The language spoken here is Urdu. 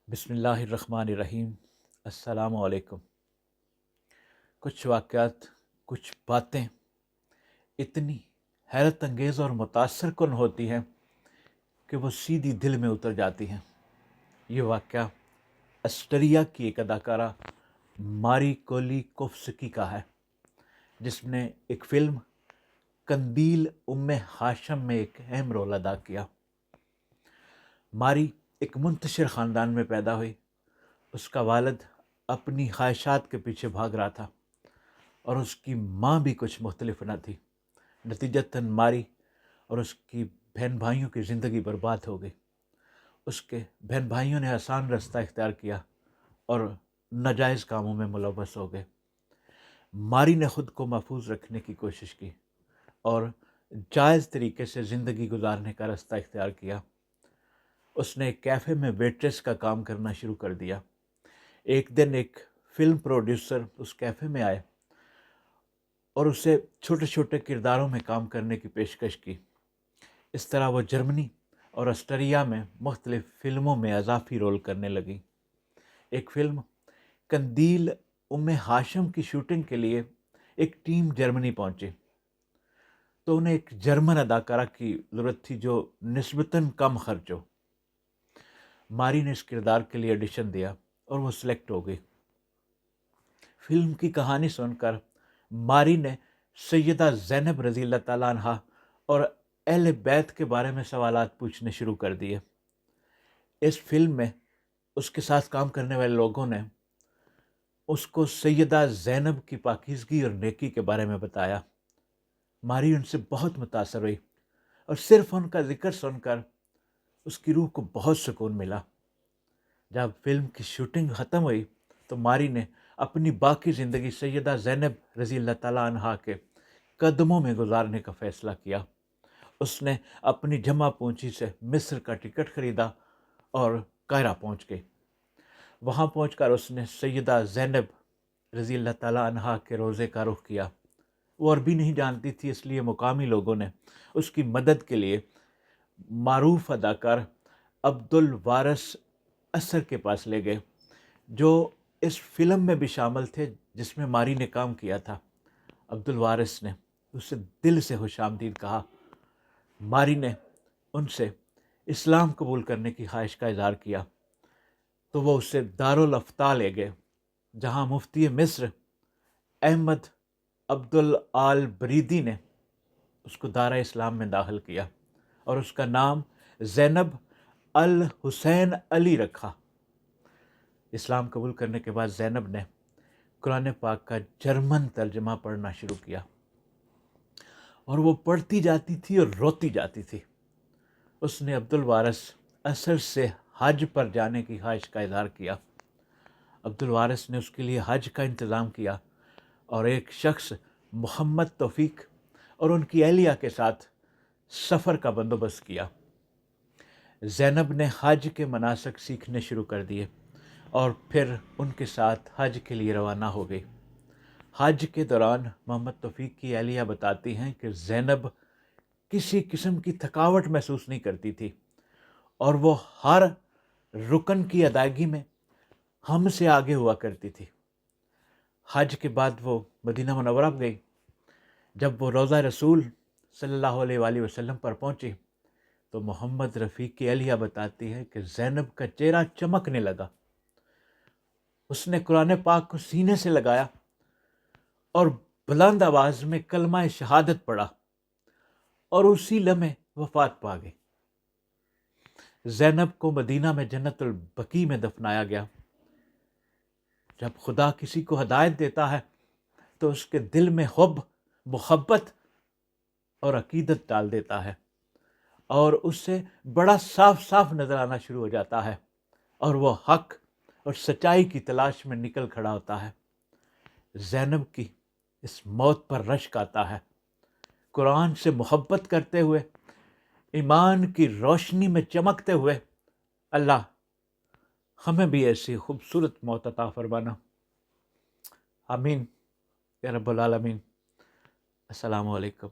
بسم اللہ الرحمن الرحیم۔ السلام علیکم۔ کچھ واقعات، کچھ باتیں اتنی حیرت انگیز اور متاثر کن ہوتی ہیں کہ وہ سیدھی دل میں اتر جاتی ہیں۔ یہ واقعہ اسٹریا کی ایک اداکارہ ماری کولیکوفسکی کا ہے، جس نے ایک فلم قندیل ام ہاشم میں ایک اہم رول ادا کیا۔ ماری ایک منتشر خاندان میں پیدا ہوئی۔ اس کا والد اپنی خواہشات کے پیچھے بھاگ رہا تھا اور اس کی ماں بھی کچھ مختلف نہ تھی۔ نتیجتاً ماری اور اس کی بہن بھائیوں کی زندگی برباد ہو گئی۔ اس کے بہن بھائیوں نے آسان رستہ اختیار کیا اور ناجائز کاموں میں ملوث ہو گئے۔ ماری نے خود کو محفوظ رکھنے کی کوشش کی اور جائز طریقے سے زندگی گزارنے کا راستہ اختیار کیا۔ اس نے ایک کیفے میں ویٹریس کا کام کرنا شروع کر دیا۔ ایک دن ایک فلم پروڈیوسر اس کیفے میں آئے اور اسے چھوٹے چھوٹے کرداروں میں کام کرنے کی پیشکش کی۔ اس طرح وہ جرمنی اور آسٹریا میں مختلف فلموں میں اضافی رول کرنے لگی۔ ایک فلم قندیل ام ہاشم کی شوٹنگ کے لیے ایک ٹیم جرمنی پہنچی تو انہیں ایک جرمن اداکارہ کی ضرورت تھی جو نسبتاً کم خرچ ہو۔ ماری نے اس کردار کے لیے آڈیشن دیا اور وہ سلیکٹ ہو گئی۔ فلم کی کہانی سن کر ماری نے سیدہ زینب رضی اللہ تعالیٰ عنہا اور اہل بیت کے بارے میں سوالات پوچھنے شروع کر دیے۔ اس فلم میں اس کے ساتھ کام کرنے والے لوگوں نے اس کو سیدہ زینب کی پاکیزگی اور نیکی کے بارے میں بتایا۔ ماری ان سے بہت متاثر ہوئی اور صرف ان کا ذکر سن کر اس کی روح کو بہت سکون ملا۔ جب فلم کی شوٹنگ ختم ہوئی تو ماری نے اپنی باقی زندگی سیدہ زینب رضی اللہ تعالیٰ عنہا کے قدموں میں گزارنے کا فیصلہ کیا۔ اس نے اپنی جمع پونجی سے مصر کا ٹکٹ خریدا اور قاہرہ پہنچ گئی۔ وہاں پہنچ کر اس نے سیدہ زینب رضی اللہ تعالیٰ عنہا کے روضے کا رخ کیا۔ وہ عربی نہیں جانتی تھی، اس لیے مقامی لوگوں نے اس کی مدد کے لیے معروف اداکار عبدالوارث اثر کے پاس لے گئے، جو اس فلم میں بھی شامل تھے جس میں ماری نے کام کیا تھا۔ عبدالوارث نے اسے دل سے خوش آمدید کہا۔ ماری نے ان سے اسلام قبول کرنے کی خواہش کا اظہار کیا تو وہ اسے دارالافتاء لے گئے، جہاں مفتی مصر احمد عبدالآل بریدی نے اس کو دارہ اسلام میں داخل کیا اور اس کا نام زینب الحسین علی رکھا۔ اسلام قبول کرنے کے بعد زینب نے قرآن پاک کا جرمن ترجمہ پڑھنا شروع کیا اور وہ پڑھتی جاتی تھی اور روتی جاتی تھی۔ اس نے عبدالوارث اثر سے حج پر جانے کی خواہش کا اظہار کیا۔ عبدالوارث نے اس کے لیے حج کا انتظام کیا اور ایک شخص محمد توفیق اور ان کی اہلیہ کے ساتھ سفر کا بندوبست کیا۔ زینب نے حج کے مناسک سیکھنے شروع کر دیے اور پھر ان کے ساتھ حج کے لیے روانہ ہو گئی۔ حج کے دوران محمد توفیق کی اہلیہ بتاتی ہیں کہ زینب کسی قسم کی تھکاوٹ محسوس نہیں کرتی تھی اور وہ ہر رکن کی ادائیگی میں ہم سے آگے ہوا کرتی تھی۔ حج کے بعد وہ مدینہ منورہ گئی۔ جب وہ روضہ رسول صلی اللہ علیہ وآلہ وسلم پر پہنچی تو محمد رفیق کی اہلیہ بتاتی ہے کہ زینب کا چہرہ چمکنے لگا۔ اس نے قرآن پاک کو سینے سے لگایا اور بلند آواز میں کلمہ شہادت پڑھا اور اسی لمحے وفات پا گئی۔ زینب کو مدینہ میں جنت البقیع میں دفنایا گیا۔ جب خدا کسی کو ہدایت دیتا ہے تو اس کے دل میں حب، محبت اور عقیدت ڈال دیتا ہے اور اس سے بڑا صاف صاف نظر آنا شروع ہو جاتا ہے اور وہ حق اور سچائی کی تلاش میں نکل کھڑا ہوتا ہے۔ زینب کی اس موت پر رشک آتا ہے۔ قرآن سے محبت کرتے ہوئے، ایمان کی روشنی میں چمکتے ہوئے، اللہ ہمیں بھی ایسی خوبصورت موت عطا فرمانا۔ آمین یا رب العالمین۔ السلام علیکم۔